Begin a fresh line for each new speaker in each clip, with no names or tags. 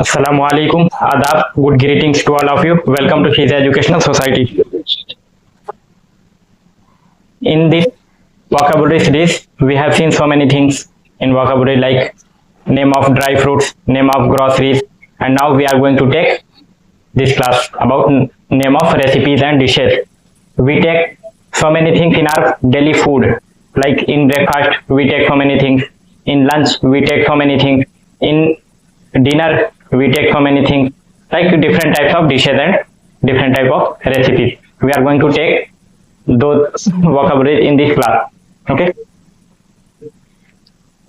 Assalamualaikum, Adab, good greetings to all of you. Welcome to Shiza Educational Society. In this vocabulary series, we have seen so many things in vocabulary like name of dry fruits, name of groceries, and now we are going to take this class about name of recipes and dishes. We take so many things in our daily food, like in breakfast we take so many things, in lunch we take so many things, in dinner we take so many things, like different types of dishes and different type of recipes. We are going to take those vocabulary in this class. Okay,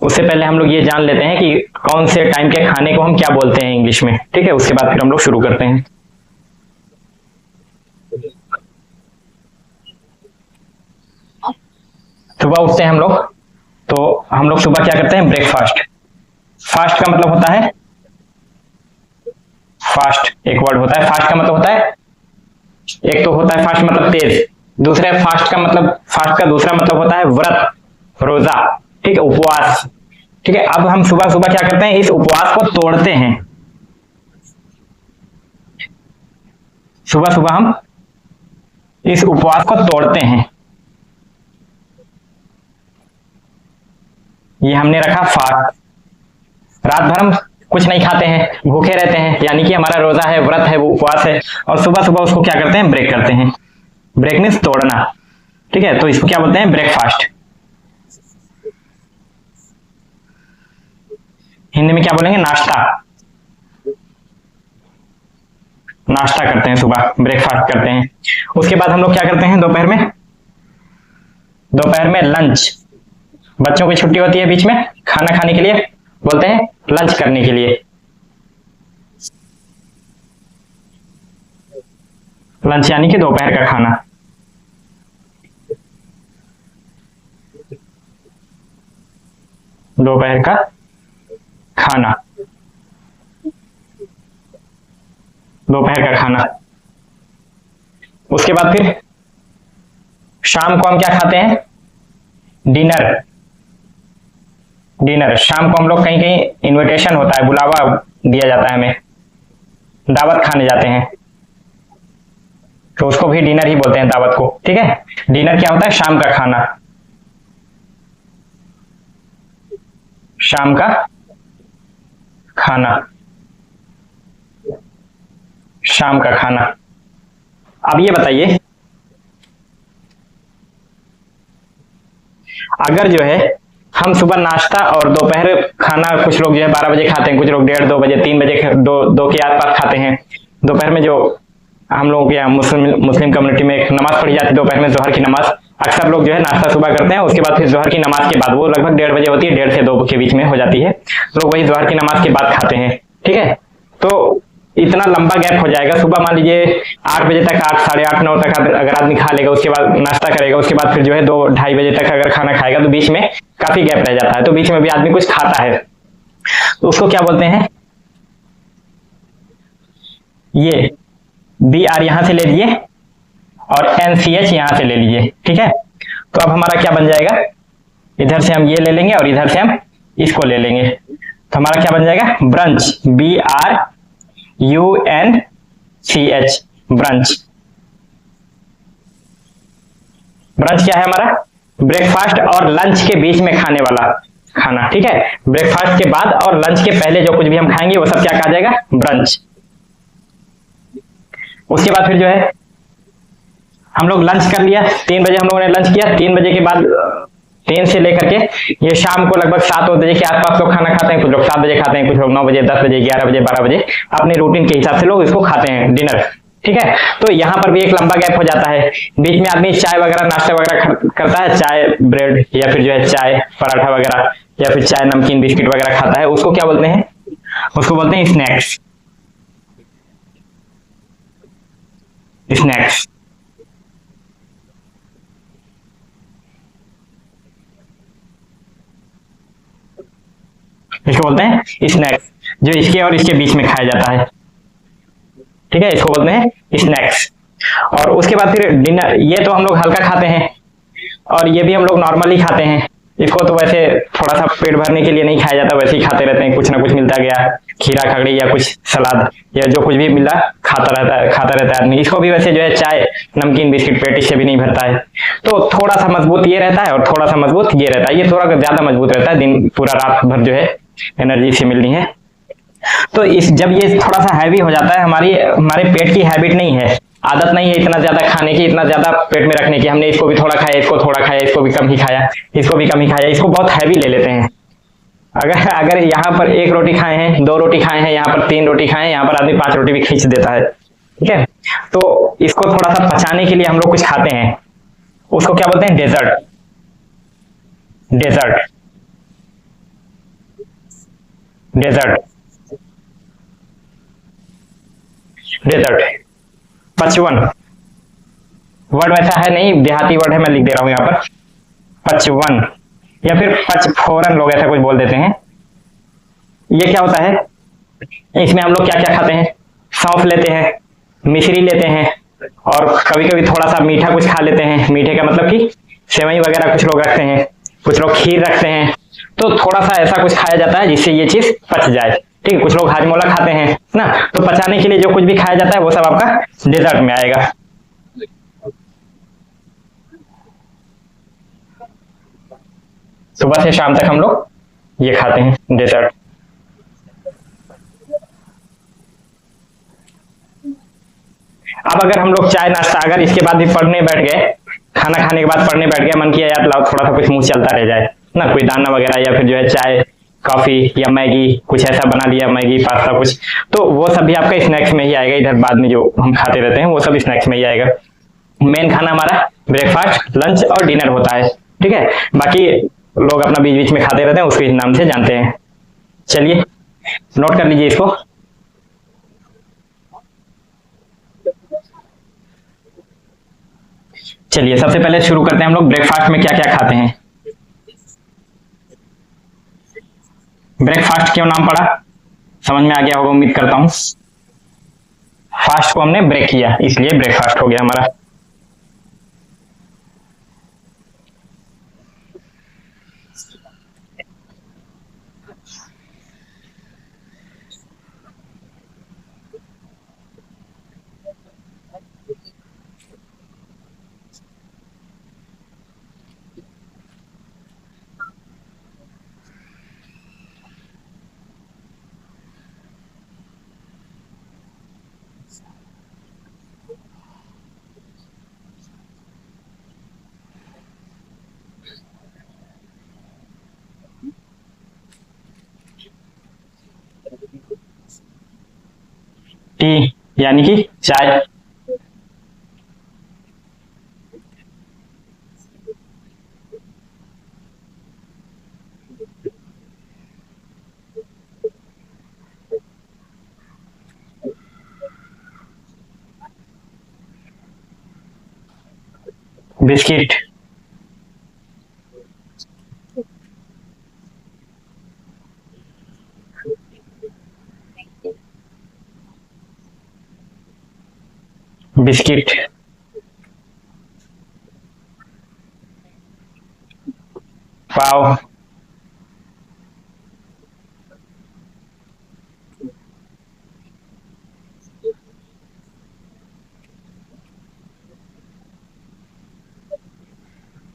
उससे पहले हम लोग ये जान लेते हैं कि कौन से टाइम के खाने को हम क्या बोलते हैं इंग्लिश में. ठीक है, उसके बाद फिर हम लोग शुरू करते हैं. सुबह उठते हैं हम लोग, तो हम लोग सुबह क्या करते हैं? ब्रेकफास्ट. फास्ट का मतलब होता है, फास्ट एक वर्ड होता है. फास्ट का मतलब होता है, एक तो होता है फास्ट मतलब तेज, दूसरा फास्ट का मतलब, फास्ट का दूसरा मतलब होता है व्रत, रोजा. ठीक है, उपवास. ठीक है, अब हम सुबह सुबह क्या करते हैं? इस उपवास को तोड़ते हैं. सुबह सुबह हम इस उपवास को तोड़ते हैं. ये हमने रखा फास्ट. रात भर हम कुछ नहीं खाते हैं, भूखे रहते हैं, यानी कि हमारा रोजा है, व्रत है, वो उपवास है, और सुबह सुबह उसको क्या करते हैं? ब्रेक करते हैं. ब्रेक मीन्स तोड़ना. ठीक है, तो इसको क्या बोलते हैं? ब्रेकफास्ट. हिंदी में क्या बोलेंगे? नाश्ता. नाश्ता करते हैं सुबह, ब्रेकफास्ट करते हैं. उसके बाद हम लोग क्या करते हैं? दोपहर में, दोपहर में लंच. बच्चों की छुट्टी होती है, बीच में खाना खाने के लिए बोलते हैं लंच करने के लिए. लंच यानी कि दोपहर का खाना. दोपहर का खाना, दोपहर का खाना. उसके बाद फिर शाम को हम क्या खाते हैं? डिनर. डिनर शाम को हम लोग कहीं कहीं इनविटेशन होता है, बुलावा दिया जाता है, हमें दावत खाने जाते हैं, तो उसको भी डिनर ही बोलते हैं, दावत को. ठीक है, डिनर क्या होता है? शाम का खाना. शाम का खाना, शाम का खाना. अब ये बताइए, अगर जो है हम सुबह नाश्ता और दोपहर खाना, कुछ लोग जो है 12 बजे खाते हैं, कुछ लोग 1:30 2 बजे 3 बजे दो के आसपास खाते हैं. दोपहर में जो हम लोगों के यहाँ मुस्लिम कम्युनिटी में एक नमाज पढ़ी जाती है दोपहर में, जोहर की नमाज. अक्सर लोग जो है नाश्ता सुबह करते हैं, उसके बाद फिर जोहर की नमाज के बाद, वो लगभग 1:30 बजे होती है, 1:30 से 2 के बीच में हो जाती है, लोग वही जोहर की नमाज के बाद खाते हैं. ठीक है, तो इतना लंबा गैप हो जाएगा. सुबह मान लीजिए 8 बजे तक, 8 साढ़े 8 9 तक अगर आदमी खा लेगा, उसके बाद नाश्ता करेगा, उसके बाद फिर जो है 2 ढाई बजे तक अगर खाना खाएगा, तो बीच में काफी गैप रह जाता है, तो बीच में भी आदमी कुछ खाता है, तो उसको क्या बोलते हैं? ये BR यहां से ले लीजिए और NCH यहां से ले लीजिए. ठीक है, तो अब हमारा क्या बन जाएगा? इधर से हम ये ले लेंगे और इधर से हम इसको ले लेंगे, तो हमारा क्या बन जाएगा? ब्रंच. BRUNCH, brunch. ब्रंच क्या है हमारा? ब्रेकफास्ट और लंच के बीच में खाने वाला खाना. ठीक है, ब्रेकफास्ट के बाद और लंच के पहले जो कुछ भी हम खाएंगे वो सब क्या कहा जाएगा? ब्रंच. उसके बाद फिर जो है हम लोग लंच कर लिया, 3 बजे हम लोगों ने लंच किया. 3 बजे के बाद 3 से लेकर के ये शाम को लगभग 7 बजे के आसपास लोग खाना खाते हैं. कुछ लोग 7 बजे खाते हैं, कुछ लोग 9 बजे, 10 बजे, 11 बजे, 12 बजे, अपने रूटीन के हिसाब से लोग इसको खाते हैं, डिनर. ठीक है, तो यहाँ पर भी एक लंबा गैप हो जाता है. बीच में आदमी चाय वगैरह, नाश्ता वगैरह करता है, चाय ब्रेड या फिर जो है चाय पराठा वगैरह, या फिर चाय नमकीन बिस्किट वगैरह खाता है. उसको क्या बोलते हैं? उसको बोलते हैं स्नैक्स. स्नैक्स. इसको बोलते हैं स्नैक्स, जो इसके और इसके बीच में खाया जाता है. ठीक है, इसको बोलते हैं स्नैक्स. और उसके बाद फिर डिनर. ये तो हम लोग हल्का खाते हैं, और ये भी हम लोग नॉर्मली खाते हैं. इसको तो वैसे थोड़ा सा पेट भरने के लिए नहीं खाया जाता, वैसे ही खाते रहते हैं, कुछ ना कुछ मिलता गया, खीरा खगड़ी या कुछ सलाद या जो कुछ भी मिला खाता रहता है आदमी। इसको भी वैसे जो है चाय नमकीन बिस्किट पेटिस से भी नहीं भरता है। तो थोड़ा सा मजबूत ये रहता है और थोड़ा सा मजबूत ये रहता है, ये थोड़ा ज्यादा मजबूत रहता है, दिन पूरा रात भर जो है एनर्जी से मिलनी है। तो इस जब ये थोड़ा सा हैवी हो जाता है, हमारे पेट की हैबिट नहीं है, आदत नहीं है इतना ज्यादा खाने की, इतना ज्यादा पेट में रखने की, हमने इसको भी थोड़ा खाया, इसको थोड़ा खाया, इसको भी कम ही खाया, इसको भी कम ही खाया, इसको बहुत हैवी ले लेते हैं। अगर अगर यहाँ पर 1 रोटी खाए हैं, 2 रोटी खाए हैं, यहाँ पर 3 रोटी खाए हैं, यहाँ पर आदमी 5 रोटी भी खींच देता है। ठीक है, तो इसको थोड़ा सा पचाने के लिए हम लोग कुछ खाते हैं, उसको क्या बोलते हैं? डेजर्ट। डेजर्ट डेजर्ट डेजर्ट पचवन वर्ड वैसा है नहीं, देहाती वर्ड है, मैं लिख दे रहा हूं यहाँ पर पचवन, या फिर पचफोरन लोग ऐसा कुछ बोल देते हैं। ये क्या होता है? इसमें हम लोग क्या क्या खाते हैं? सौंफ लेते हैं, मिश्री लेते हैं, और कभी कभी थोड़ा सा मीठा कुछ खा लेते हैं। मीठे का मतलब कि सेवई वगैरह कुछ लोग रखते हैं, कुछ लोग खीर रखते हैं। तो थोड़ा सा ऐसा कुछ खाया जाता है जिससे ये चीज पच जाए। ठीक है, कुछ लोग हाजमोला खाते हैं ना, तो पचाने के लिए जो कुछ भी खाया जाता है वो सब आपका डेजर्ट में आएगा। सुबह से शाम तक हम लोग ये खाते हैं डेजर्ट। अब अगर हम लोग चाय नाश्ता अगर इसके बाद भी पढ़ने बैठ गए, खाना खाने के बाद पढ़ने बैठ गए, मन किया यार लाओ थोड़ा सा कुछ मुंह चलता रह जाए ना, कोई दाना वगैरह या फिर जो है चाय कॉफी या मैगी कुछ ऐसा बना लिया, मैगी पास्ता कुछ, तो वो सब भी आपका स्नैक्स में ही आएगा। इधर बाद में जो हम खाते रहते हैं वो सब स्नैक्स में ही आएगा। मेन खाना हमारा ब्रेकफास्ट, लंच और डिनर होता है। ठीक है, बाकी लोग अपना बीच बीच में खाते रहते हैं, उसके नाम से जानते हैं। चलिए नोट कर लीजिए इसको। चलिए सबसे पहले शुरू करते हैं हम लोग ब्रेकफास्ट में क्या क्या खाते हैं। ब्रेकफास्ट क्यों नाम पड़ा, समझ में आ गया होगा उम्मीद करता हूं। फास्ट को हमने ब्रेक किया इसलिए ब्रेकफास्ट हो गया हमारा। टी यानी कि चाय। बिस्किट। बिस्किट। पाव।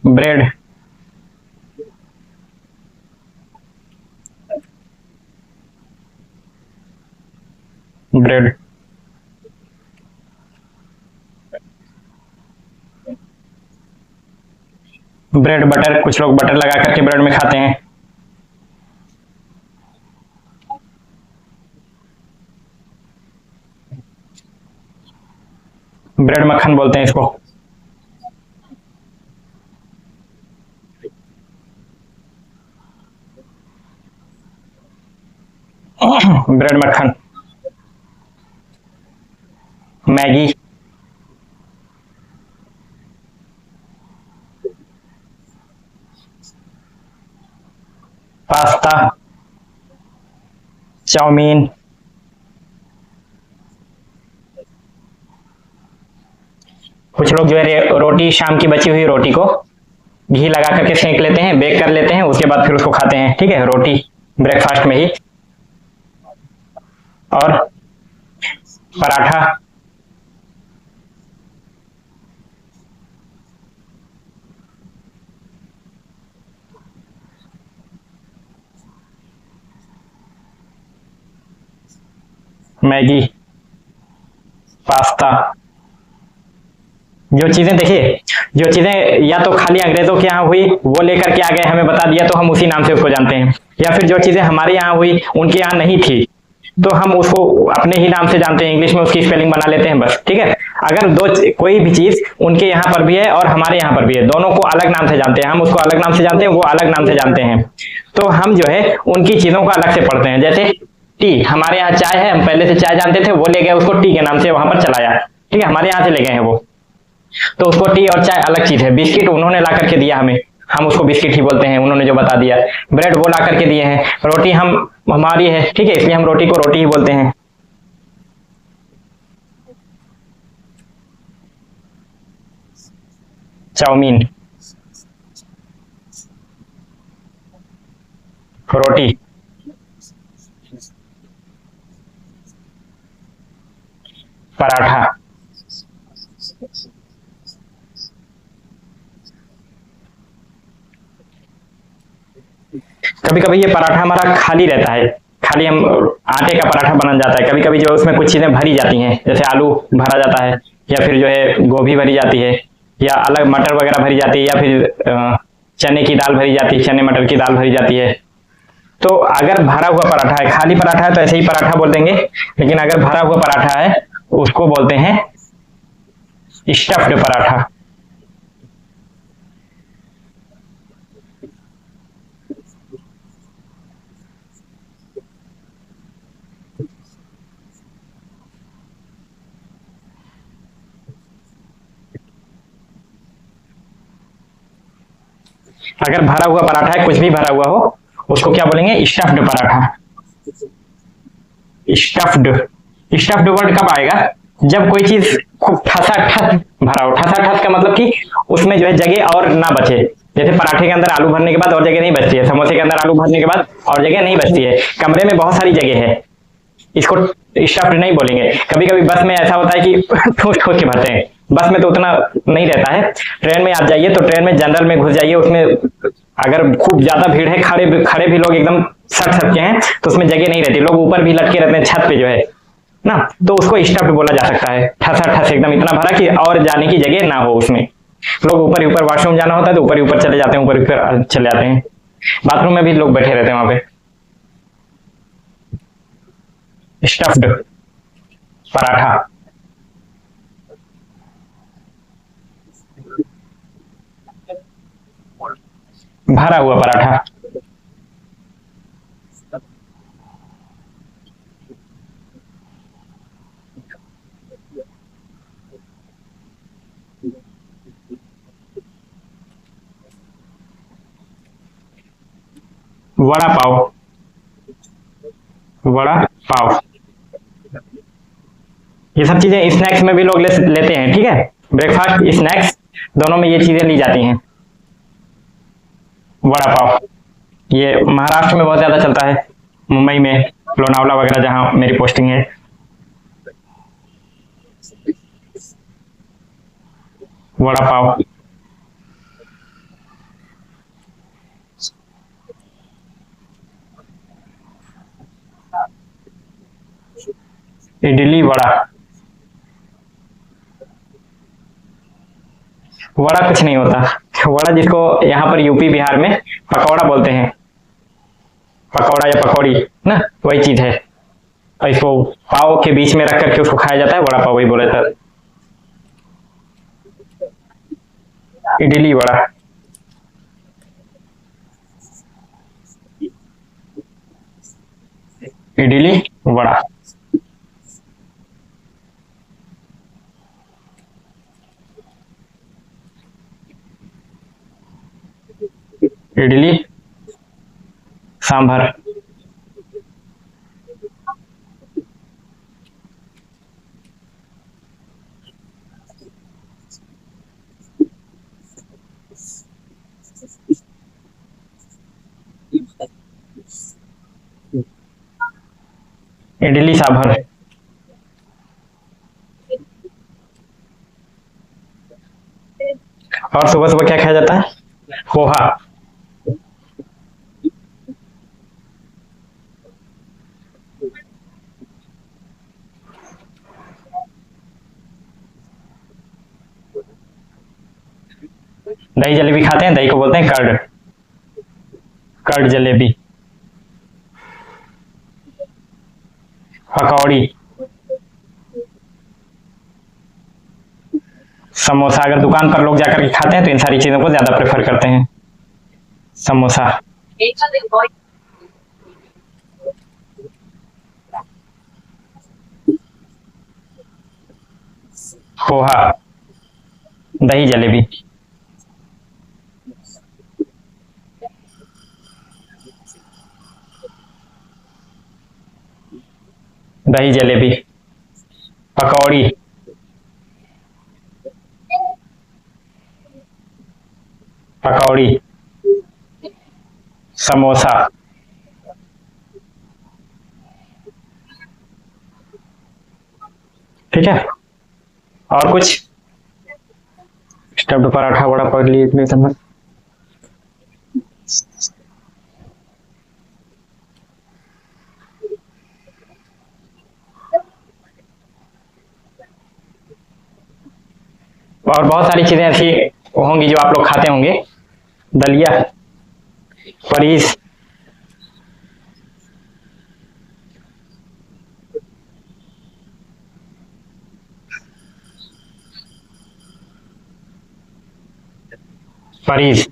ब्रेड। ब्रेड। ब्रेड बटर, कुछ लोग बटर लगा करके ब्रेड में खाते हैं। ब्रेड मक्खन बोलते हैं इसको। ब्रेड मक्खन। मैगी। पास्ता। चाउमीन। कुछ लोग जो है रोटी, शाम की बची हुई रोटी को घी लगा करके सेंक लेते हैं, बेक कर लेते हैं, उसके बाद फिर उसको खाते हैं। ठीक है, रोटी ब्रेकफास्ट में ही। और पराठा। मैगी। पास्ता। जो चीजें देखिए, जो चीजें या तो खाली अंग्रेजों के यहाँ हुई, वो लेकर के आ गए, हमें बता दिया, तो हम उसी नाम से उसको जानते हैं। या फिर जो चीजें हमारे यहाँ हुई, उनके यहाँ नहीं थी, तो हम उसको अपने ही नाम से जानते हैं, इंग्लिश में उसकी स्पेलिंग बना लेते हैं बस। ठीक है, अगर कोई भी चीज उनके यहाँ पर भी है और हमारे यहाँ पर भी है, दोनों को अलग नाम से जानते हैं, हम उसको अलग नाम से जानते हैं, वो अलग नाम से जानते हैं। तो हम जो है उनकी चीजों को अलग से पढ़ते हैं। जैसे टी, हमारे यहाँ चाय है, हम पहले से चाय जानते थे, वो ले गए उसको टी के नाम से वहां पर चलाया। ठीक है, हमारे यहाँ से ले गए हैं वो, तो उसको टी और चाय अलग चीज है। बिस्किट उन्होंने ला करके दिया हमें, हम उसको बिस्किट ही बोलते हैं, उन्होंने जो बता दिया। ब्रेड वो ला करके दिए हैं। रोटी हम हमारी है, ठीक है, इसलिए हम रोटी को रोटी ही बोलते हैं। चाउमीन। रोटी। पराठा। कभी कभी ये पराठा हमारा खाली रहता है, खाली हम आटे का पराठा बन जाता है। कभी कभी जो उसमें कुछ चीजें भरी जाती हैं, जैसे आलू भरा जाता है, या फिर जो है गोभी भरी जाती है, या अलग मटर वगैरह भरी जाती है, या फिर चने की दाल भरी जाती है, चने मटर की दाल भरी जाती है। तो अगर भरा हुआ पराठा है, खाली पराठा है तो ऐसे ही पराठा बोल देंगे, लेकिन अगर भरा हुआ पराठा है उसको बोलते हैं स्टफ्ड पराठा। अगर भरा हुआ पराठा है, कुछ भी भरा हुआ हो, उसको क्या बोलेंगे? Stuffed paratha. Stuffed. Stuffed word कब आएगा? जब कोई चीज खूब ठसाठस भरा हो। ठसाठस का मतलब कि उसमें जो है जगह और ना बचे। जैसे पराठे के अंदर आलू भरने के बाद और जगह नहीं बचती है, समोसे के अंदर आलू भरने के बाद और जगह नहीं बचती है, कमरे में बहुत सारी जगह है, इसको स्टफ्ड नहीं बोलेंगे। कभी कभी बस में ऐसा होता है कि ठोस ठोस के भरते हैं, बस में तो उतना नहीं रहता है। ट्रेन में आप जाइए, तो ट्रेन में जनरल में घुस जाइए, उसमें अगर खूब ज्यादा भीड़ है, खड़े खड़े भी लोग एकदम सट सट के हैं, तो उसमें जगह नहीं रहती, लोग ऊपर भी लटके रहते हैं छत पे जो है ना, तो उसको स्टफ्ड बोला जा सकता है। ठसा ठस एकदम इतना भरा कि और जाने की जगह ना हो उसमें। लोग ऊपर ही ऊपर, वॉशरूम जाना होता है तो ऊपर ही ऊपर चले जाते हैं, ऊपर ऊपर चले जाते हैं, बाथरूम में भी लोग बैठे रहते हैं वहां पे। स्टफ्ड पराठा। भरा हुआ पराठा। वड़ा पाव। वड़ा पाव। ये सब चीजें स्नैक्स में भी लोग लेते हैं। ठीक है, ब्रेकफास्ट स्नैक्स दोनों में ये चीजें ली जाती हैं। वड़ा पाव ये महाराष्ट्र में बहुत ज्यादा चलता है, मुंबई में, लोनावला वगैरह जहां मेरी पोस्टिंग है। वड़ा पाव। इडली वड़ा। वड़ा कुछ नहीं होता। वड़ा जिसको यहाँ पर यूपी बिहार में पकौड़ा बोलते हैं, पकौड़ा या पकौड़ी ना, वही चीज है। और इसको पाव के बीच में रख करके उसको खाया जाता है, वड़ा पाव वही बोला जाता है। इडली वड़ा। इडली वड़ा। इडली सांभर। इडली सांभर। और सुबह सुबह क्या खाया जाता है? पोहा। दही जलेबी खाते हैं, दही को बोलते हैं कर्ड। कर्ड जलेबी। पकौड़ी। समोसा, अगर दुकान पर लोग जाकर के खाते हैं तो इन सारी चीजों को ज्यादा प्रेफर करते हैं। समोसा। पोहा। दही जलेबी। दही जलेबी। पकौड़ी। पकौड़ी। समोसा। ठीक है। और कुछ? स्टफ्ड पराठा वड़ा पाव लिए इतने समझ। और बहुत सारी चीजें ऐसी होंगी जो आप लोग खाते होंगे। दलिया। परीस। परीस।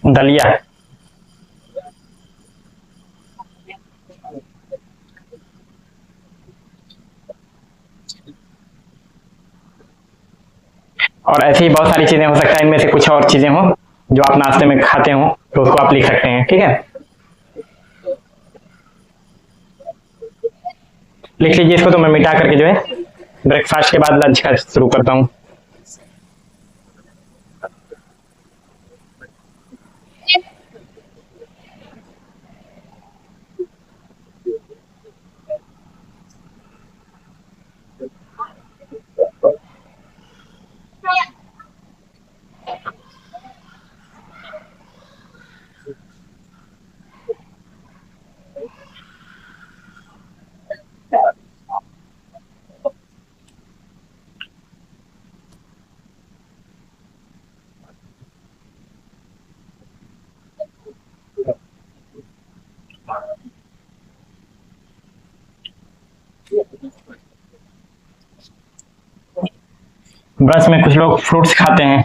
दलिया। और ऐसी ही बहुत सारी चीजें हो सकता है, इनमें से कुछ और चीजें हो जो आप नाश्ते में खाते हो तो उसको आप लिख सकते हैं। ठीक है, लिख लीजिए इसको। तो मैं मिटा करके जो है ब्रेकफास्ट के बाद लंच का शुरू करता हूँ। ब्रश में कुछ लोग फ्रूट्स खाते हैं।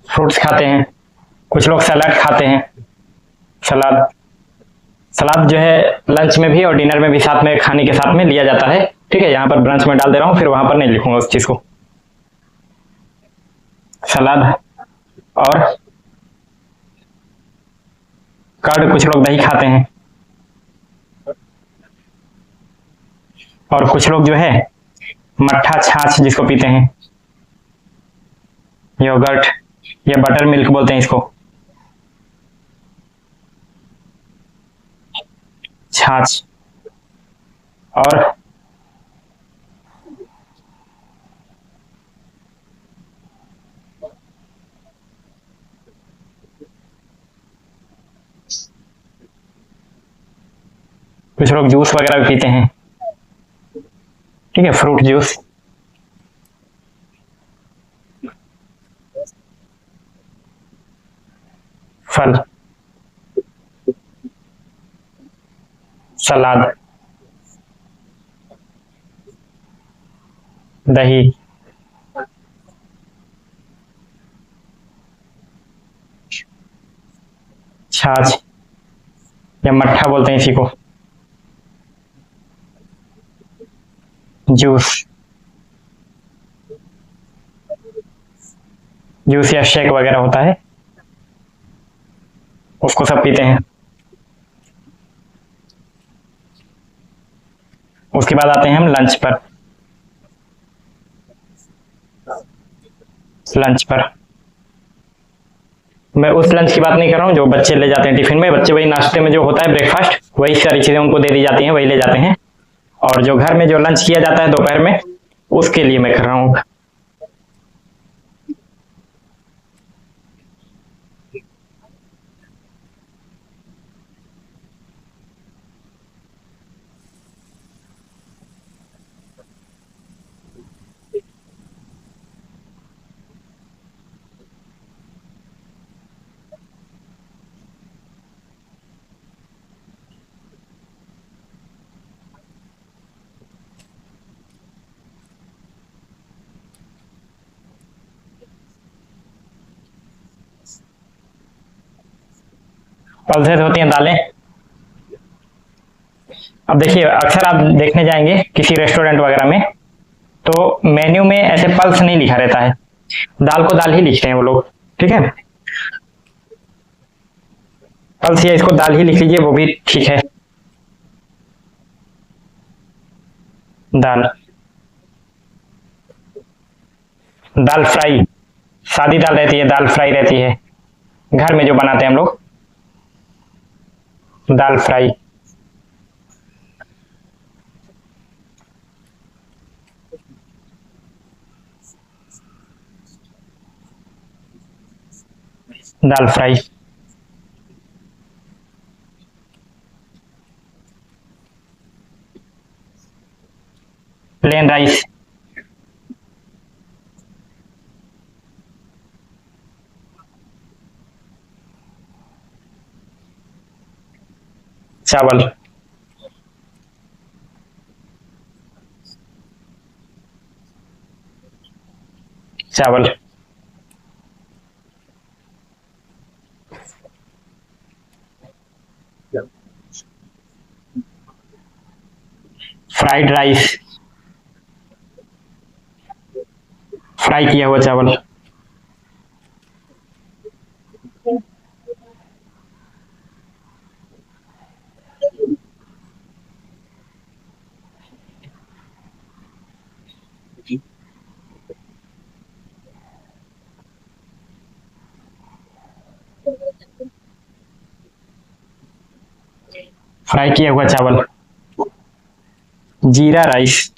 फ्रूट्स खाते हैं। कुछ लोग सलाद खाते हैं। सलाद। सलाद जो है लंच में भी और डिनर में भी साथ में खाने के साथ में लिया जाता है। ठीक है, यहाँ पर ब्रंच में डाल दे रहा हूँ, फिर वहां पर नहीं लिखूंगा उस चीज को। सलाद। और कर्ड, कुछ लोग दही खाते हैं। और कुछ लोग जो है मट्ठा छाछ जिसको पीते हैं, योगर्ट या बटर मिल्क बोलते हैं इसको। छाछ। और कुछ लोग जूस वगैरह भी पीते हैं। ठीक है, फ्रूट जूस। फल। सलाद। दही। छाछ या मट्ठा बोलते हैं इसी को। जूस। जूस या शेक वगैरह होता है, उसको सब पीते हैं। उसके बाद आते हैं हम लंच पर। लंच पर। मैं उस लंच की बात नहीं कर रहा हूँ जो बच्चे ले जाते हैं टिफिन में, बच्चे वही नाश्ते में जो होता है ब्रेकफास्ट, वही सारी चीजें उनको दे दी जाती हैं, वही ले जाते हैं। और जो घर में जो लंच किया जाता है दोपहर में, उसके लिए मैं कर रहा हूँ। पल्सेस होती हैं दालें। अब देखिए, अक्सर आप देखने जाएंगे किसी रेस्टोरेंट वगैरह में, तो मेन्यू में ऐसे पल्स नहीं लिखा रहता है, दाल को दाल ही लिखते हैं वो लोग। ठीक है, पल्स या इसको दाल ही लिख लीजिए, वो भी ठीक है। दाल, दाल फ्राई, सादी दाल रहती है, दाल फ्राई रहती है, घर में जो बनाते हैं हम लोग, दाल फ्राई। दाल फ्राई। Plain rice. चावल। चावल। फ्राइड राइस, फ्राई किया हुआ चावल। फ्राई किया हुआ चावल। जीरा राइस।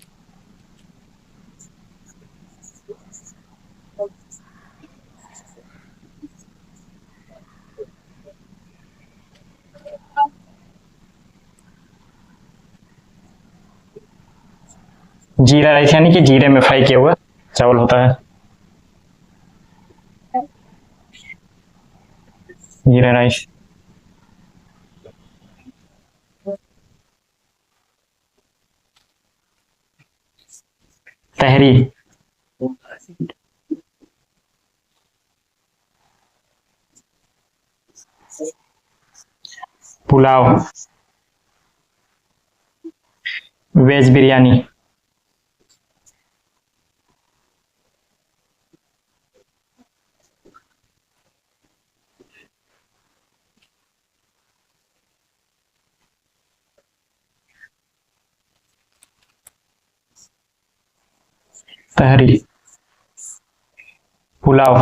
जीरा राइस यानी कि जीरे में फ्राई किया हुआ चावल होता है। जीरा राइस। तहरी। पुलाव। वेज बिरयानी। तहरी। पुलाव।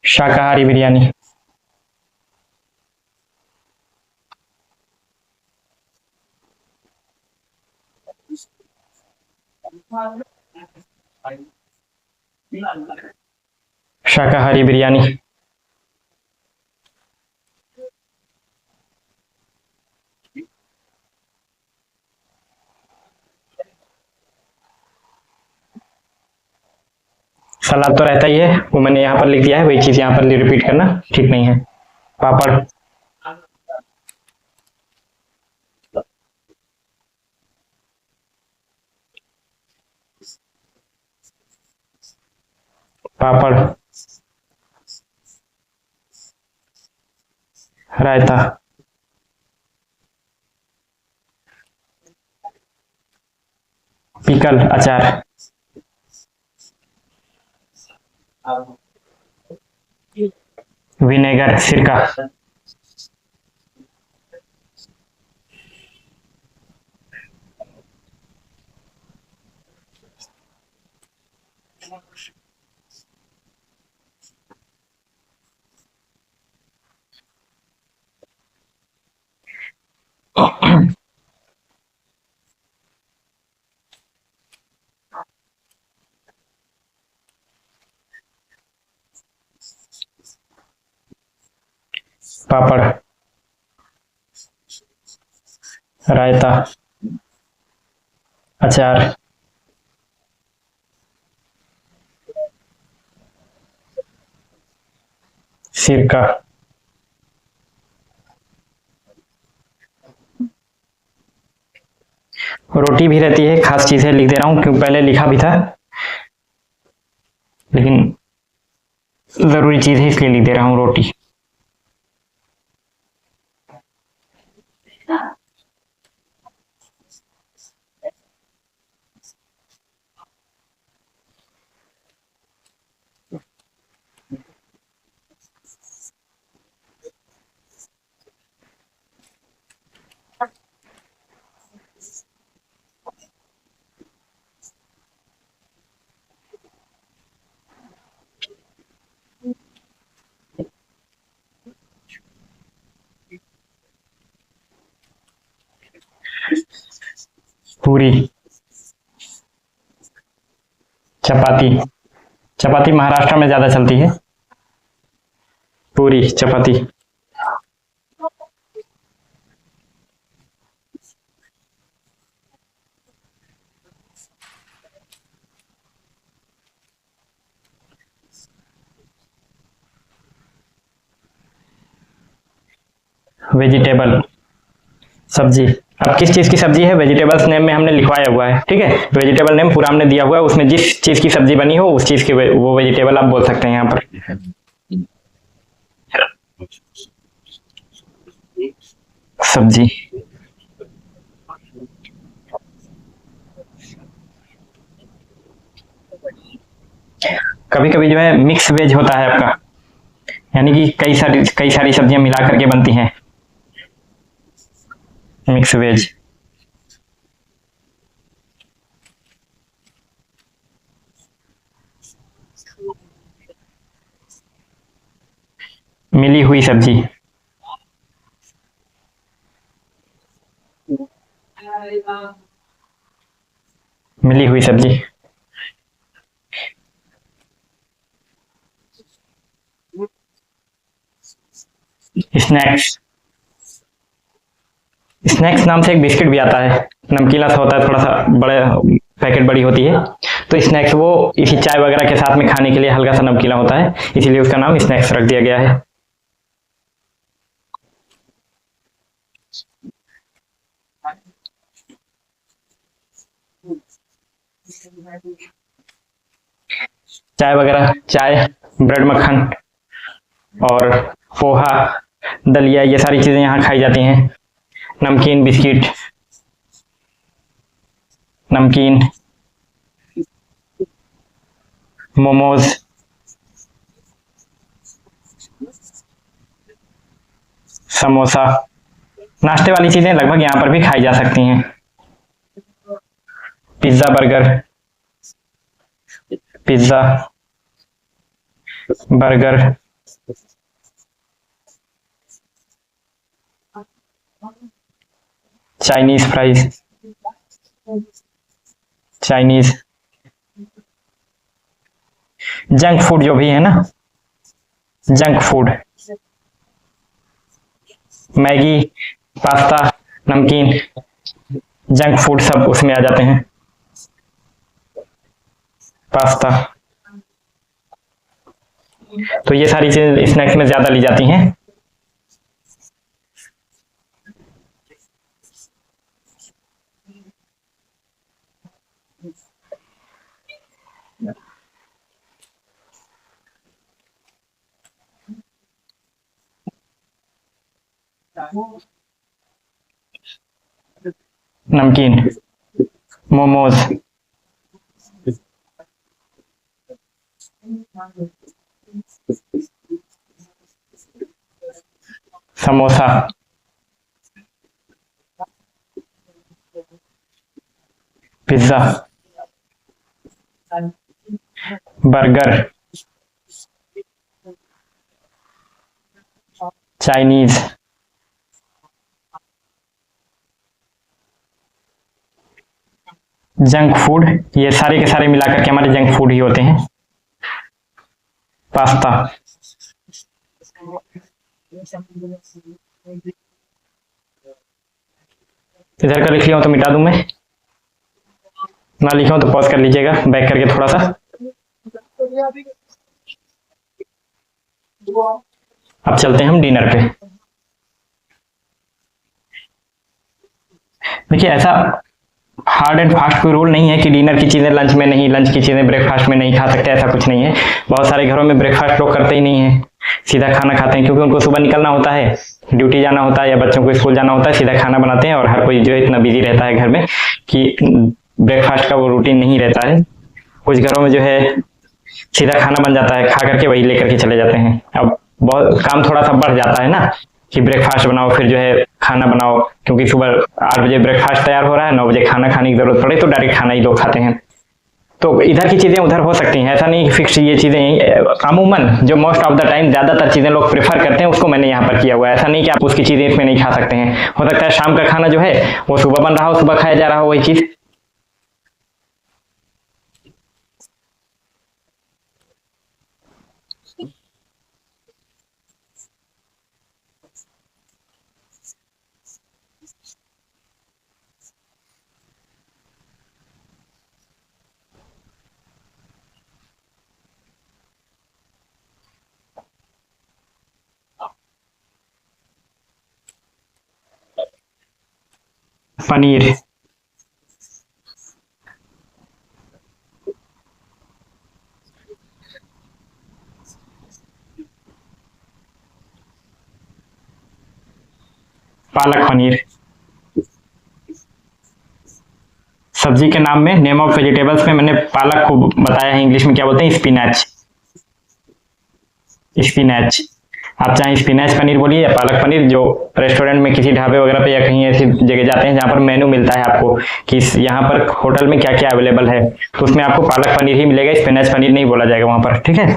शाकाहारी बिरयानी। शाकाहारी बिरयानी। सलाद तो रहता ही है, वो मैंने यहाँ पर लिख दिया है, वही चीज यहाँ पर रिपीट करना ठीक नहीं है। पापड़। पापड़। रायता। पिकल, अचार। विनेगर, सिरका। पापड़, रायता, अचार, सिरका। रोटी भी रहती है, खास चीजें लिख दे रहा हूँ क्योंकि पहले लिखा भी था, लेकिन जरूरी चीज है इसलिए लिख दे रहा हूँ रोटी। पूरी, चपाती। चपाती महाराष्ट्र में ज्यादा चलती है। पूरी, चपाती। वेजिटेबल, सब्जी। अब किस चीज की सब्जी है, वेजिटेबल्स नेम में हमने लिखवाया हुआ है, ठीक है। वेजिटेबल नेम पूरा हमने दिया हुआ है, उसमें जिस चीज की सब्जी बनी हो उस चीज की वो वेजिटेबल आप बोल सकते हैं यहाँ पर। सब्जी। कभी कभी जो है मिक्स वेज होता है आपका, यानी कि कई सारी सब्जियां मिला करके बनती हैं, मिक्स वेज। मिली हुई सब्जी, मिली हुई सब्जी। स्नैक्स। स्नैक्स नाम से एक बिस्किट भी आता है, नमकीला सा होता है, थोड़ा सा बड़े पैकेट बड़ी होती है। तो स्नैक्स वो इसी चाय वगैरह के साथ में खाने के लिए हल्का सा नमकीला होता है, इसीलिए उसका नाम स्नैक्स रख दिया गया है। चाय वगैरह, चाय, ब्रेड मक्खन और पोहा, दलिया, ये सारी चीजें यहाँ खाई जाती हैं। नमकीन, बिस्किट, नमकीन, मोमोज, समोसा। नाश्ते वाली चीजें लगभग यहाँ पर भी खाई जा सकती हैं। Pizza, burger, pizza, burger, Chinese fries, Chinese, junk food जो भी है ना, जंक फूड, मैगी, पास्ता, नमकीन, जंक फूड सब उसमें आ जाते हैं। पास्ता। तो ये सारी चीजें स्नैक्स में ज्यादा ली जाती हैं। नमकीन, momos, samosa, pizza, burger, Chinese, junk food, ये सारे के सारे मिलाकर के हमारे जंक फूड ही होते हैं। पास्ता, इधर का लिख लिया हूं तो मिटा दूं मैं, ना लिखा हूं तो पॉज कर लीजिएगा बैक करके थोड़ा सा। अब चलते हैं हम डिनर पे। देखिए ऐसा हार्ड एंड फास्ट कोई रूल नहीं है कि डिनर की चीज़ें लंच में नहीं, लंच की चीज़ें ब्रेकफास्ट में नहीं खा सकते, ऐसा कुछ नहीं है। बहुत सारे घरों में ब्रेकफास्ट लोग करते ही नहीं है, सीधा खाना खाते हैं, क्योंकि उनको सुबह निकलना होता है, ड्यूटी जाना होता है या बच्चों को स्कूल जाना होता है, सीधा खाना बनाते हैं। और हर कोई जो है इतना बिजी रहता है घर में कि ब्रेकफास्ट का वो रूटीन नहीं रहता है। कुछ घरों में जो है सीधा खाना बन जाता है, खा करके वही लेकर के चले जाते हैं। अब बहुत काम थोड़ा सा बढ़ जाता है ना कि ब्रेकफास्ट बनाओ फिर जो है खाना बनाओ, क्योंकि सुबह 8 बजे ब्रेकफास्ट तैयार हो रहा है, 9 बजे खाना खाने की जरूरत पड़े तो डायरेक्ट खाना ही लोग खाते हैं। तो इधर की चीज़ें उधर हो सकती हैं, ऐसा नहीं कि फिक्स ये चीज़ें यहीं। अमूमन जो मोस्ट ऑफ द टाइम ज़्यादातर चीज़ें लोग प्रेफर करते हैं उसको मैंने यहाँ पर किया हुआ है। ऐसा नहीं कि आप उसकी चीज़ें इसमें नहीं खा सकते हैं, हो सकता है शाम का खाना जो है वो सुबह बन रहा हो, सुबह खाया जा रहा हो वही चीज़। पनीर, पालक पनीर। सब्जी के नाम में, नेम ऑफ वेजिटेबल्स में मैंने पालक को बताया है, इंग्लिश में क्या बोलते हैं, स्पिनच। स्पिनच, आप चाहे स्पिनच पनीर बोलिए या पालक पनीर। जो रेस्टोरेंट में किसी ढाबे वगैरह पे या कहीं ऐसी जगह जाते हैं जहाँ पर मेनू मिलता है आपको कि यहाँ पर होटल में क्या क्या अवेलेबल है, तो उसमें आपको पालक पनीर ही मिलेगा, स्पिनच पनीर नहीं बोला जाएगा वहां पर, ठीक है।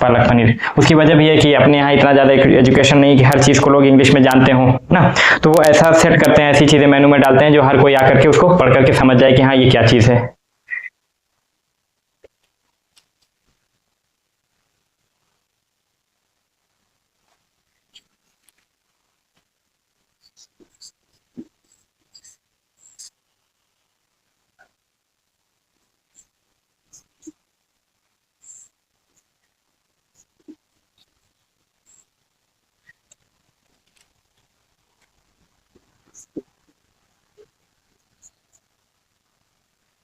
पालक पनीर। उसकी वजह भी है कि अपने यहाँ इतना ज़्यादा एजुकेशन नहीं कि हर चीज़ को लोग इंग्लिश में जानते हो ना, तो वो ऐसा सेट करते हैं, ऐसी चीज़ें मेनू में डालते हैं जो हर कोई आकर के उसको पढ़ करके समझ जाए कि हाँ ये क्या चीज़ है।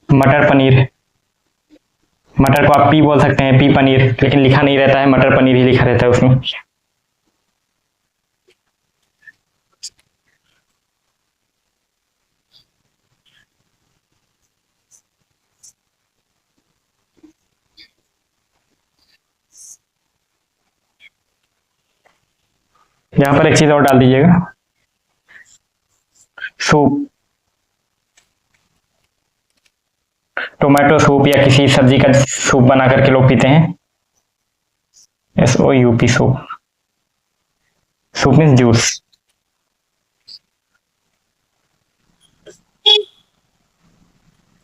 मटर पनीर, मटर को आप पी बोल सकते हैं, पी पनीर, लेकिन लिखा नहीं रहता है, मटर पनीर ही लिखा रहता है उसमें। यहाँ पर एक चीज और डाल दीजिएगा, सूप, टोमेटो सूप या किसी सब्जी का सूप बना करके लोग पीते हैं। SOUP, soup, soup means juice.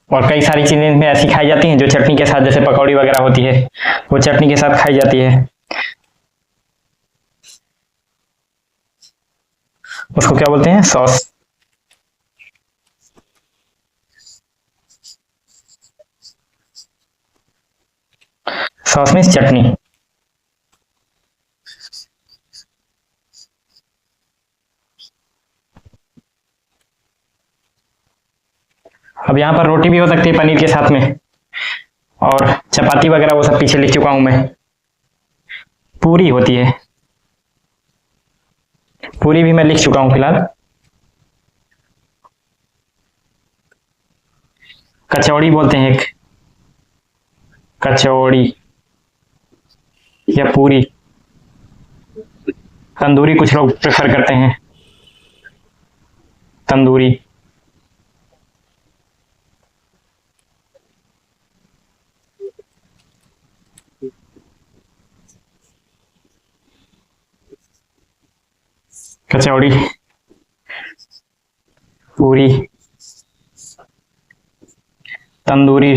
और कई सारी चीजें इसमें ऐसी खाई जाती हैं जो चटनी के साथ, जैसे पकौड़ी वगैरह होती है वो चटनी के साथ खाई जाती है। उसको क्या बोलते हैं, सॉस। सॉस मीन्स चटनी। अब यहाँ पर रोटी भी हो सकती है पनीर के साथ में, और चपाती वगैरह वो सब पीछे लिख चुका हूं मैं। पूरी होती है, पूरी भी मैं लिख चुका हूं फिलहाल। कचौड़ी बोलते हैं एक, कचौड़ी या पूरी। तंदूरी कुछ लोग प्रेफर करते हैं, तंदूरी। कचौड़ी, पूरी, तंदूरी,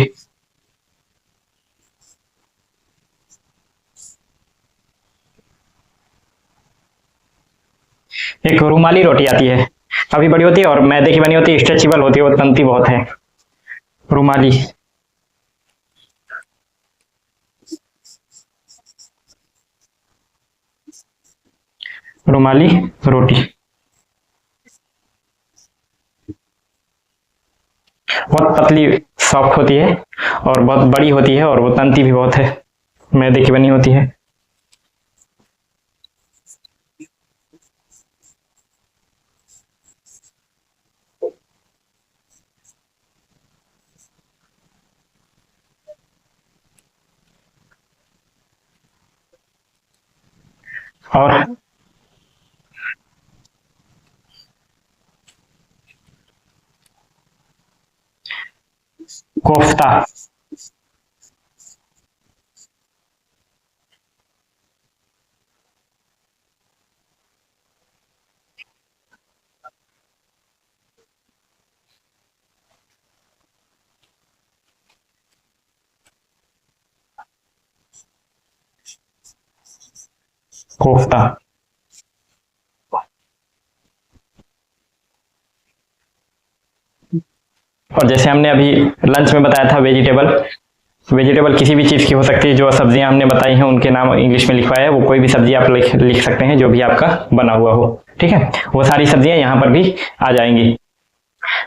एक रुमाली रोटी आती है, काफी बड़ी होती है और मैदे की बनी होती है, स्ट्रेचेबल होती है, वो तंती बहुत है। रुमाली, रुमाली रोटी बहुत पतली, सॉफ्ट होती है और बहुत बड़ी होती है और वो तंती भी बहुत है, मैदे की बनी होती है। और कोफ्ता, कोफ्ता। और जैसे हमने अभी लंच में बताया था वेजिटेबल, वेजिटेबल किसी भी चीज़ की हो सकती है, जो सब्जियां हमने बताई हैं उनके नाम इंग्लिश में लिखवाया है, वो कोई भी सब्जी आप लिख सकते हैं जो भी आपका बना हुआ हो, ठीक है। वो सारी सब्जियां यहाँ पर भी आ जाएंगी।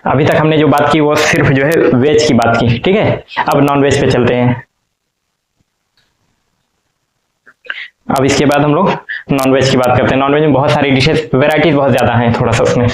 अभी तक हमने जो बात की वो सिर्फ जो है वेज की बात की, ठीक है। अब नॉन वेज पे चलते हैं। अब इसके बाद हम लोग नॉन वेज की बात करते हैं। नॉन वेज में बहुत सारी डिशेस, वेराइटीज बहुत ज्यादा हैं थोड़ा सा उसमें।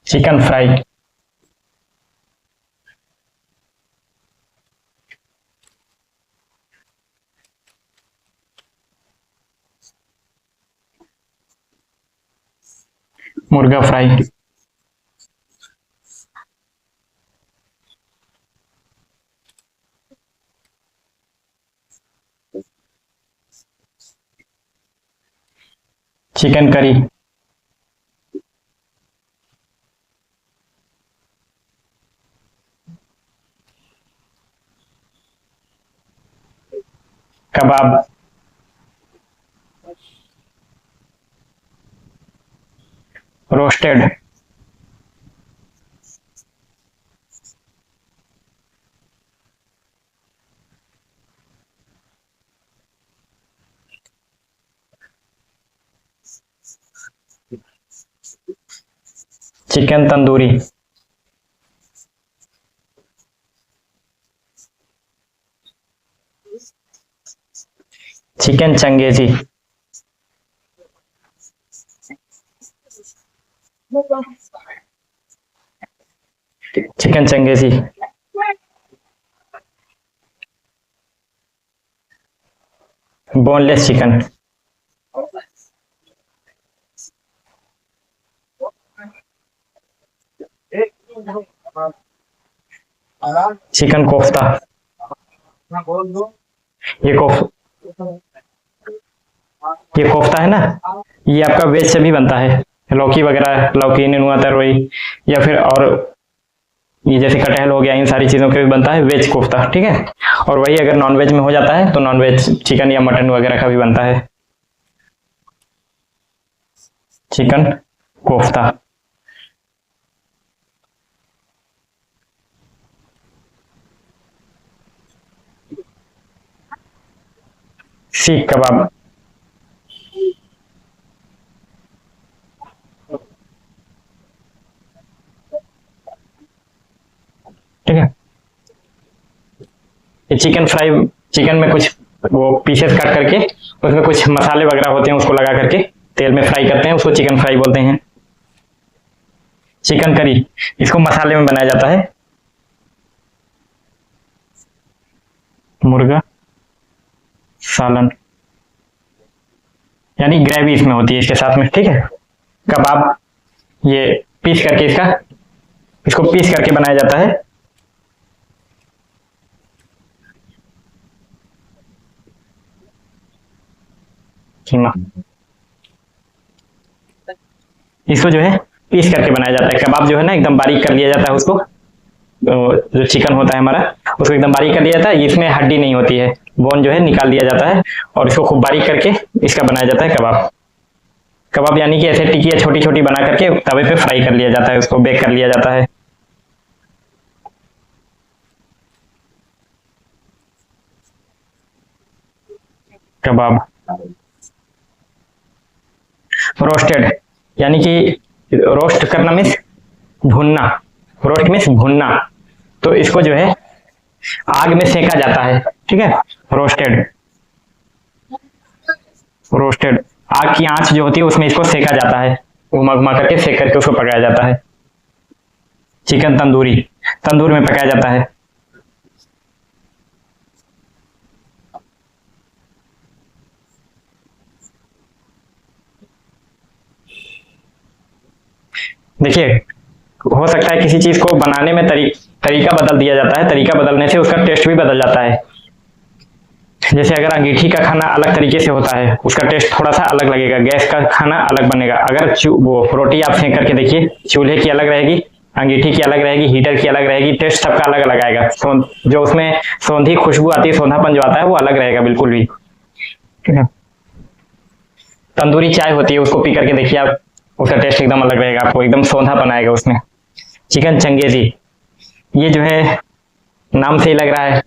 चिकन फ्राई, मुर्गा fry, chicken curry, kebab, roasted, chicken tandoori, chicken changezi, chicken changezi, boneless chicken, chicken kofta. ये कोफ ये कोफ्ता है ना, ये आपका वेज से भी बनता है। लौकी वगैरह, लौकी, नेनुआ, तरोई, या फिर और ये जैसे कटहल हो गया, इन सारी चीजों के भी बनता है वेज कोफ्ता, ठीक है। और वही अगर नॉन वेज में हो जाता है तो नॉन वेज चिकन या मटन वगैरह का भी बनता है। चिकन कोफ्ता, सीख कबाब, ठीक है। ये चिकन फ्राई, चिकन में कुछ वो पीसेस कट करके उसमें कुछ मसाले वगैरह होते हैं, उसको लगा करके तेल में फ्राई करते हैं, उसको चिकन फ्राई बोलते हैं। चिकन करी, इसको मसाले में बनाया जाता है। मुर्गा सालन, यानी ग्रेवी इसमें होती है इसके साथ में, ठीक है। कबाब, ये पीस करके इसको पीस करके बनाया जाता है। कीमा, इसको जो है पीस करके बनाया जाता है। कबाब जो है ना एकदम बारीक कर लिया जाता है उसको, जो चिकन होता है हमारा उसको एकदम बारीक कर लिया जाता है। इसमें हड्डी नहीं होती है, बोन जो है निकाल दिया जाता है और इसको खूब बारीक करके इसका बनाया जाता है कबाब। कबाब यानी कि ऐसे टिकिया छोटी छोटी बना करके तवे पे फ्राई कर लिया जाता है, उसको बेक कर लिया जाता है। कबाब रोस्टेड, यानी कि रोस्ट करना मीन्स भुनना, रोस्ट मीन्स भुनना। तो इसको जो है आग में सेका जाता है, ठीक है। रोस्टेड, रोस्टेड आग की आंच जो होती है उसमें इसको सेका जाता है, घुमा घुमा करके सेक करके उसको पकाया जाता है। चिकन तंदूरी, तंदूर में पकाया जाता है। देखिए, हो सकता है किसी चीज को बनाने में तरीका बदल दिया जाता है, तरीका बदलने से उसका टेस्ट भी बदल जाता है। जैसे अगर अंगीठी का खाना अलग तरीके से होता है, उसका टेस्ट थोड़ा सा अलग लगेगा, गैस का खाना अलग बनेगा। अगर वो रोटी आप सेंक करके देखिए, चूल्हे की अलग रहेगी, अंगीठी की अलग रहेगी, हीटर की अलग रहेगी, टेस्ट सबका अलग अलग आएगा। जो उसमें सौंधी खुशबू आती है, सौंधापन जो आता है वो अलग रहेगा बिल्कुल भी, ठीक है। तंदूरी चाय होती है, उसको पी करके देखिए आप, उसका टेस्ट एकदम अलग रहेगा, आपको एकदम सौंधापन आएगा उसमें। चिकन चंगेजी, ये जो है नाम से ही लग रहा है,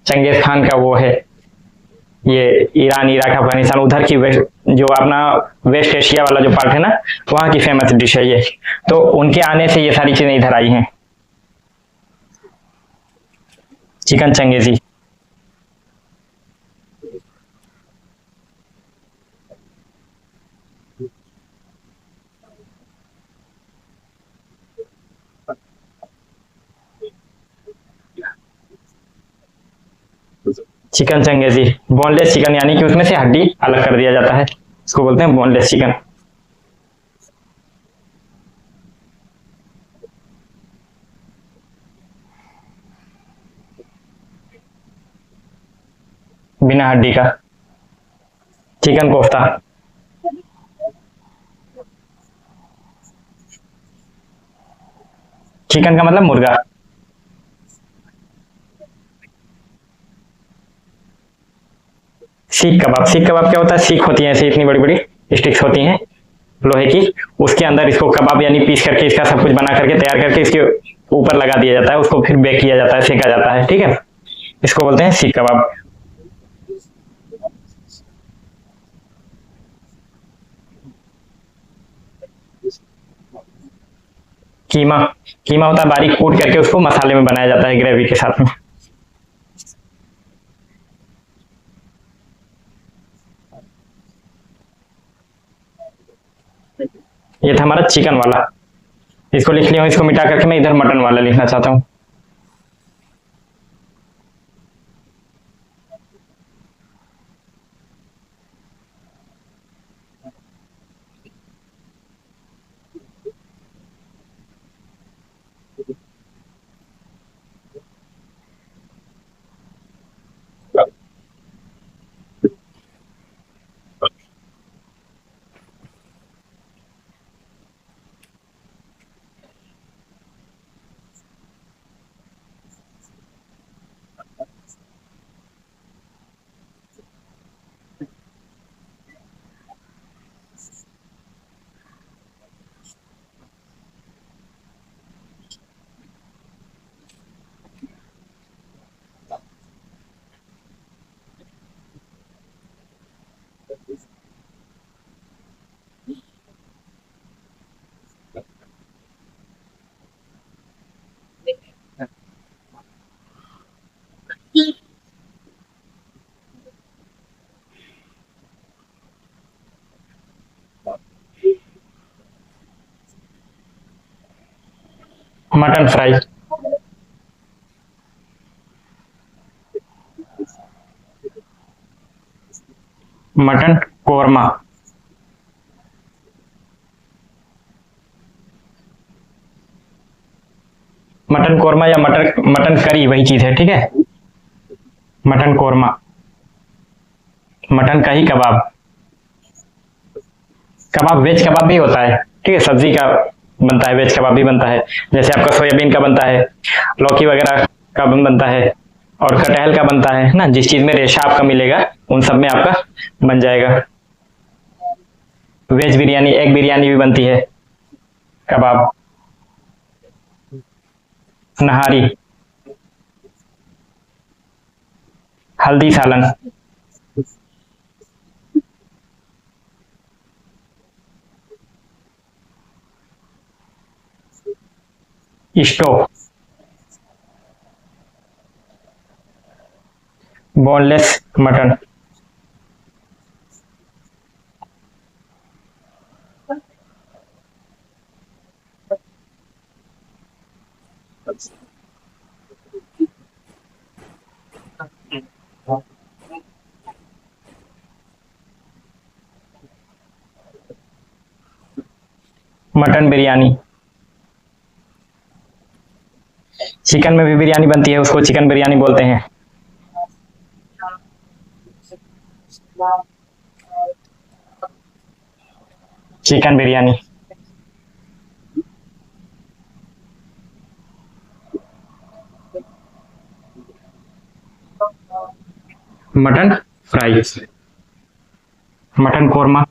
चंगेज खान का वो है, ये ईरान, इराक, अफगानिस्तान उधर की जो अपना वेस्ट एशिया वाला जो पार्ट है ना, वहां की फेमस डिश है ये। तो उनके आने से ये सारी चीजें इधर आई हैं। Chicken changezi, chicken changezi boneless chicken, यानी कि उसमें से हड्डी अलग कर दिया जाता है, इसको बोलते हैं बोनलेस चिकन। बिना हड्डी का चिकन कोफ्ता, चिकन का मतलब मुर्गा। सीख कबाब, सीख कबाब क्या होता है, सीख होती है ऐसी इतनी बड़ी बड़ी स्टिक्स होती हैं लोहे की, उसके अंदर इसको कबाब यानी पीस करके इसका सब कुछ बना करके तैयार करके इसके ऊपर लगा दिया जाता है, उसको फिर बेक किया जाता है, सेका जाता है, ठीक है। इसको बोलते हैं सीख कबाब। कीमा, कीमा होता है बारीक कूट करके उसको मसाले में बनाया जाता है ग्रेवी के साथ में। ये था हमारा चिकन वाला, इसको लिख लिया हूं, इसको मिटा करके मैं इधर मटन वाला लिखना चाहता हूँ। Mutton fry. Mutton korma. Mutton korma या मटर मटन करी वही चीज है, ठीक है। मटन कोरमा। मटन कही कबाब। कबाब वेज कबाब भी होता है, ठीक है, सब्जी का बनता है, वेज कबाब भी बनता है। जैसे आपका सोयाबीन का बनता है, लौकी वगैरह का बनता है, और कटहल का बनता है ना। जिस चीज में रेशा आपका मिलेगा उन सब में आपका बन जाएगा। वेज बिरयानी, एग बिरयानी भी बनती है। कबाब। नहारी। हल्दी सालन। Stove. Boneless mutton. Mutton biryani. Chicken में भी बिरयानी बनती है, उसको चिकन बिरयानी बोलते हैं। Chicken biryani. Mutton fry. Mutton korma,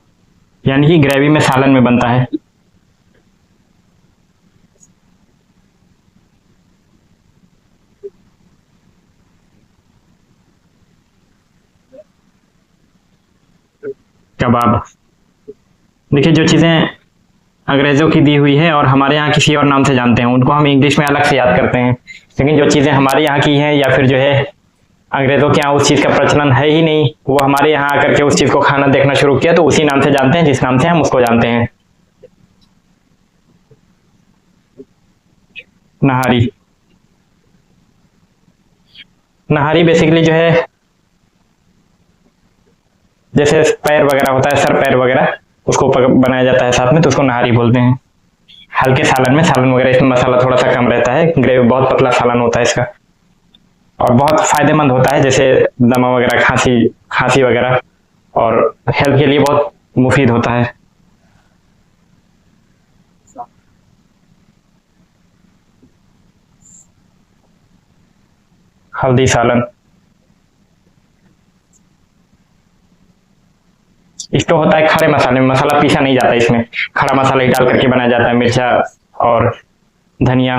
यानी कि ग्रेवी में सालन में बनता है। कबाब। देखिए, जो चीजें अंग्रेजों की दी हुई है और हमारे यहाँ किसी और नाम से जानते हैं, उनको हम इंग्लिश में अलग से याद करते हैं। लेकिन जो चीजें हमारे यहाँ की हैं, या फिर जो है अंग्रेजों के यहाँ उस चीज का प्रचलन है ही नहीं, वो हमारे यहाँ आकर के उस चीज को खाना देखना शुरू किया, तो उसी नाम से जानते हैं जिस नाम से हम उसको जानते हैं। नहारी। नहारी बेसिकली जो है, जैसे पैर वगैरह होता है, सर पैर वगैरह, उसको बनाया जाता है साथ में, तो उसको नहारी बोलते हैं। हल्के सालन में, सालन वगैरह इसमें मसाला थोड़ा सा कम रहता है, ग्रेवी बहुत पतला सालन होता है इसका, और बहुत फायदेमंद होता है, जैसे दमा वगैरह, खांसी खांसी वगैरह, और हेल्थ के लिए बहुत मुफीद होता है। हल्दी सालन। इसको होता है खड़े मसाले में, मसाला पीसा नहीं जाता इसमें, खड़ा मसाला ही डाल करके बनाया जाता है। मिर्चा और धनिया,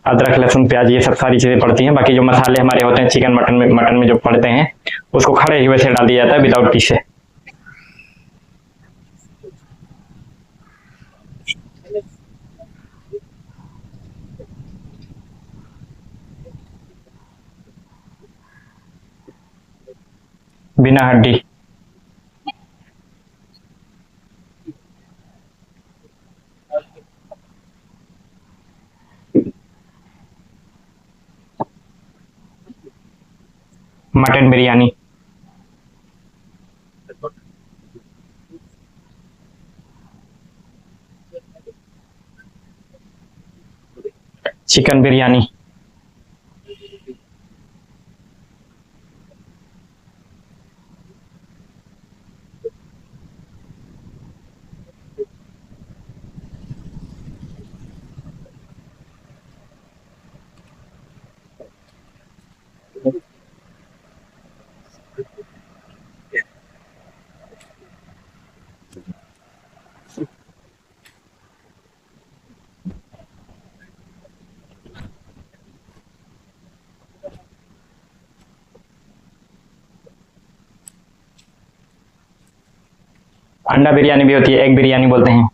अदरक लहसुन प्याज, ये सब सारी चीजें पड़ती हैं। बाकी जो मसाले हमारे होते हैं चिकन मटन में जो पड़ते हैं, उसको खड़े ही वैसे डाल दिया जाता है, विदाउट पीसे। बिना हड्डी। मटन बिरयानी। चिकन बिरयानी। अंडा बिरयानी भी होती है, एग बिरयानी बोलते हैं।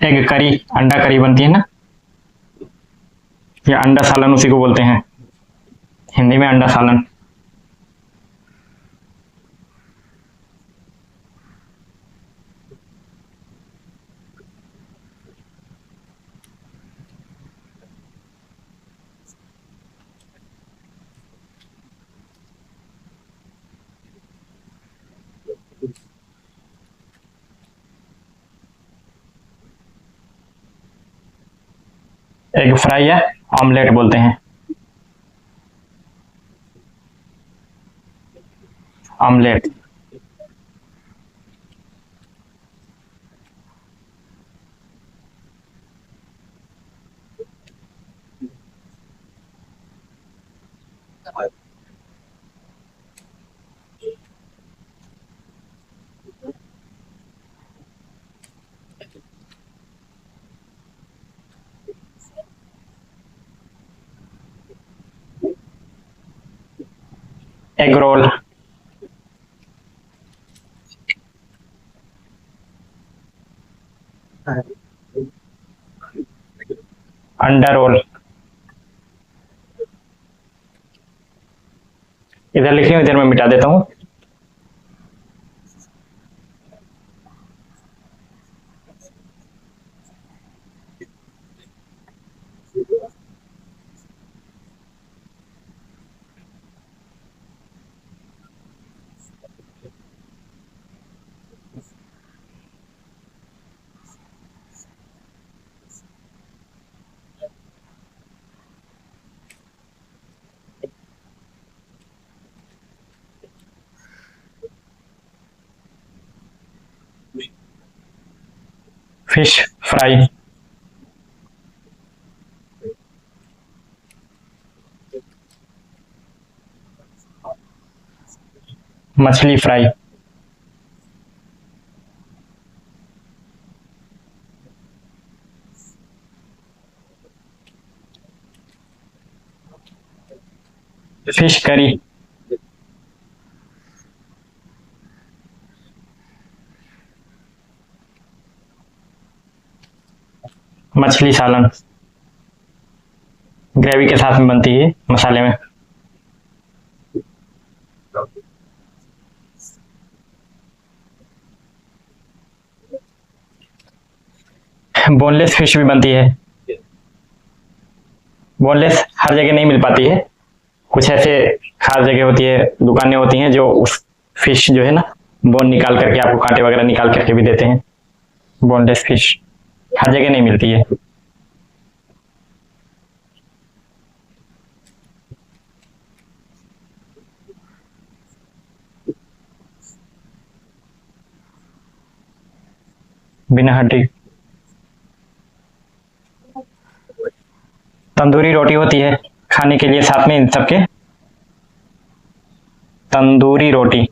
एग करी, अंडा करी बनती है ना, या अंडा सालन उसी को बोलते हैं, हिंदी में अंडा सालन। एग फ्राई या ऑमलेट बोलते हैं, ऑमलेट। एग रोल, अंडा रोल। इधर लिखिए, इधर मैं मिटा देता हूँ। फिश फ्राई, मछली फ्राई, फिश करी, मछली सालन, ग्रेवी के साथ में बनती है मसाले में। बोनलेस फिश भी बनती है। बोनलेस हर जगह नहीं मिल पाती है, कुछ ऐसे खास जगह होती है, दुकानें होती हैं जो उस फिश जो है ना, बोन निकाल करके आपको, कांटे वगैरह निकाल करके भी देते हैं। बोनलेस फिश हर जगह नहीं मिलती है। बिना हड्डी, तंदूरी रोटी होती है खाने के लिए साथ में इन सबके, तंदूरी रोटी।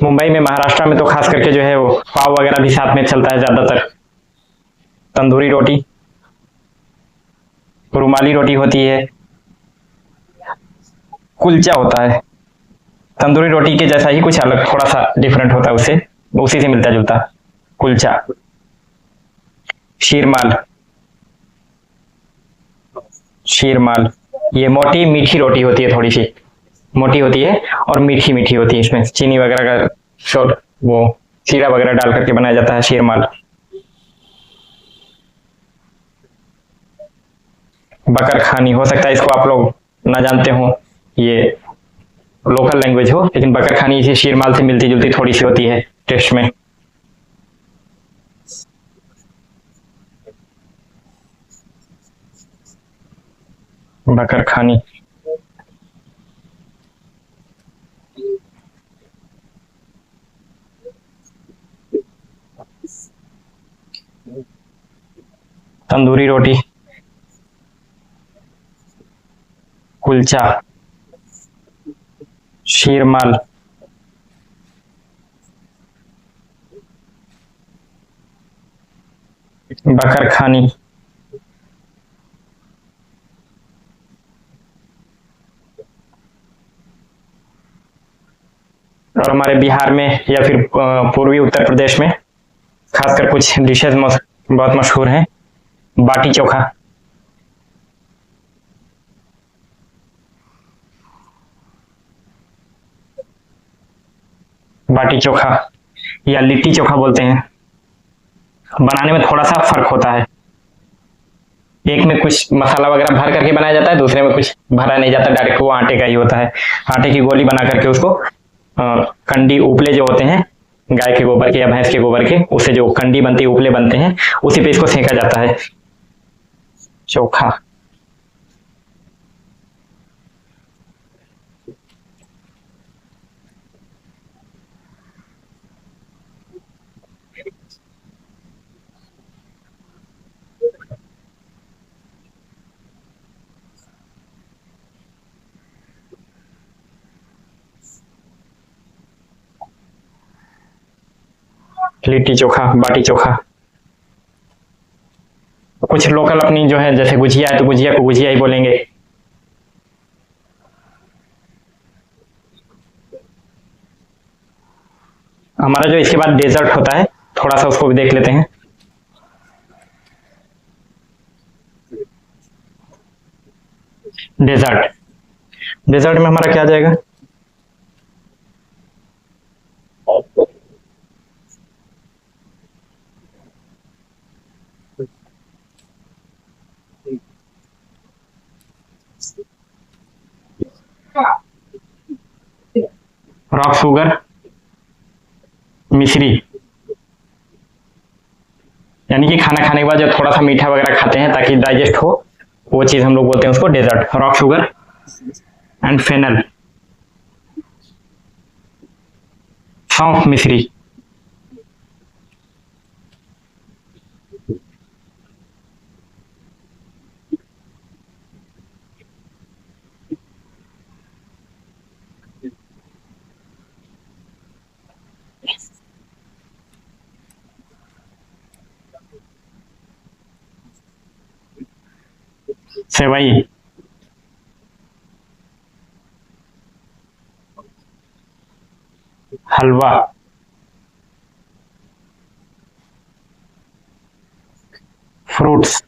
मुंबई में, महाराष्ट्र में तो खास करके जो है वो पाव वगैरह भी साथ में चलता है ज्यादातर। तंदूरी रोटी, रुमाली रोटी होती है, कुलचा होता है। तंदूरी रोटी के जैसा ही, कुछ अलग थोड़ा सा डिफरेंट होता है उससे, उसी से मिलता जुलता। कुलचा, शीरमाल, शीरमाल ये मोटी मीठी रोटी होती है, थोड़ी सी मोटी होती है और मीठी मीठी होती है, इसमें चीनी वगैरह का शोर, वो सीरा वगैरह डाल करके बनाया जाता है शीरमाल। बकर खानी, हो सकता है इसको आप लोग ना जानते हो, ये लोकल लैंग्वेज हो, लेकिन बकर खानी इसी शीरमाल से मिलती जुलती थोड़ी सी होती है टेस्ट में। बकर खानी, तंदूरी रोटी, कुलचा, शीरमाल, बकर खानी, और हमारे बिहार में या फिर पूर्वी उत्तर प्रदेश में खासकर कुछ डिशेज बहुत मशहूर हैं। बाटी चोखा, बाटी चोखा या लिट्टी चोखा बोलते हैं। बनाने में थोड़ा सा फर्क होता है, एक में कुछ मसाला वगैरह भर करके बनाया जाता है, दूसरे में कुछ भरा नहीं जाता, डायरेक्ट वो आटे का ही होता है। आटे की गोली बना करके उसको कंडी उपले जो होते हैं गाय के गोबर के या भैंस के गोबर के, उससे जो कंडी बनती है, उपले बनते हैं, उसी पे इसको सेका जाता है। चोखा, लिट्टी चोखा, बाटी चोखा। कुछ लोकल अपनी जो है, जैसे गुजिया है तो गुजिया को गुजिया ही बोलेंगे। हमारा जो इसके बाद डेजर्ट होता है, थोड़ा सा उसको भी देख लेते हैं। डेजर्ट, डेजर्ट में हमारा क्या आ जाएगा? रॉक शुगर, मिश्री, यानी कि खाना खाने के बाद जो थोड़ा सा मीठा वगैरह खाते हैं ताकि डाइजेस्ट हो, वो चीज हम लोग बोलते हैं उसको dessert. Rock sugar and fennel, सौंफ मिश्री। सेवई, हलवा, फ्रूट्स,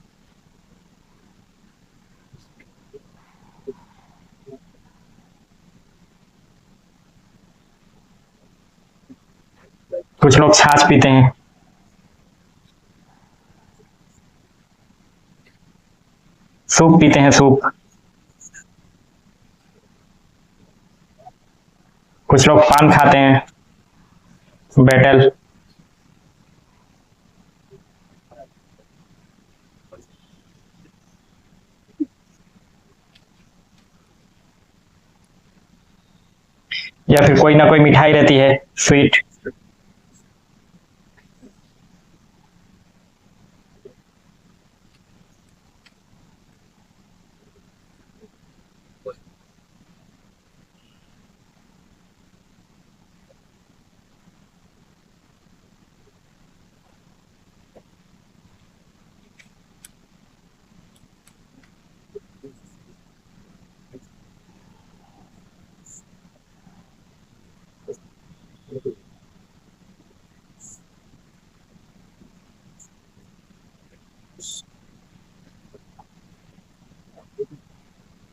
कुछ लोग छाछ पीते हैं। सूप पीते हैं, सूप। कुछ लोग पान खाते हैं, बेटल। या फिर कोई ना कोई मिठाई रहती है, स्वीट।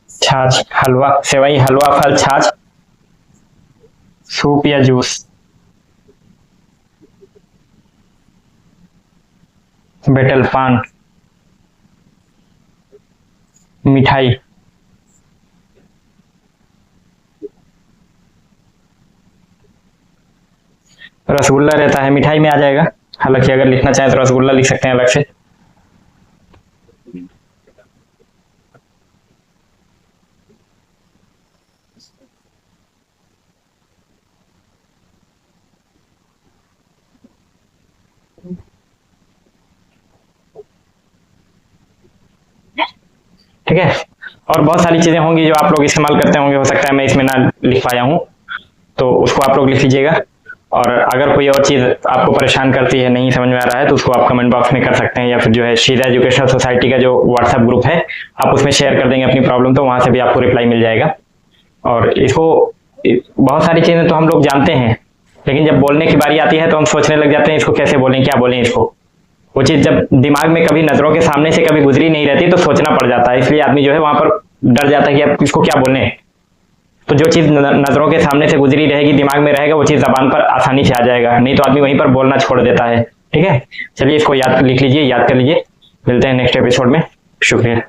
छाछ, हलवा, सेवई, हलवा, फल, छाछ, सूप या जूस, बेटल, पान, मिठाई। रसगुल्ला रहता है, मिठाई में आ जाएगा। हालांकि अगर लिखना चाहें तो रसगुल्ला लिख सकते हैं अलग से। ठीक है, और बहुत सारी चीजें होंगी जो आप लोग इस्तेमाल करते होंगे, हो सकता है मैं इसमें ना लिख पाया हूँ, तो उसको आप लोग लिख लीजिएगा। और अगर कोई और चीज आपको परेशान करती है, नहीं समझ में आ रहा है, तो उसको आप कमेंट बॉक्स में कर सकते हैं, या फिर जो है शीजा एजुकेशनल सोसाइटी का जो व्हाट्सएप ग्रुप है, आप उसमें शेयर कर देंगे अपनी प्रॉब्लम, तो वहां से भी आपको रिप्लाई मिल जाएगा। और इसको बहुत सारी चीजें तो हम लोग जानते हैं, लेकिन जब बोलने की बारी आती है तो हम सोचने लग जाते हैं इसको कैसे बोलें, क्या बोलें इसको। वो चीज़ जब दिमाग में कभी नज़रों के सामने से कभी गुजरी नहीं रहती तो सोचना पड़ जाता है, इसलिए आदमी जो है वहां पर डर जाता है कि अब इसको क्या बोलें। तो जो चीज़ नज़रों के सामने से गुजरी रहेगी, दिमाग में रहेगा, वो चीज़ जबान पर आसानी से आ जाएगा, नहीं तो आदमी वहीं पर बोलना छोड़ देता है। ठीक है, चलिए इसको याद लिख लीजिए, याद कर लीजिए। मिलते हैं नेक्स्ट एपिसोड में। शुक्रिया।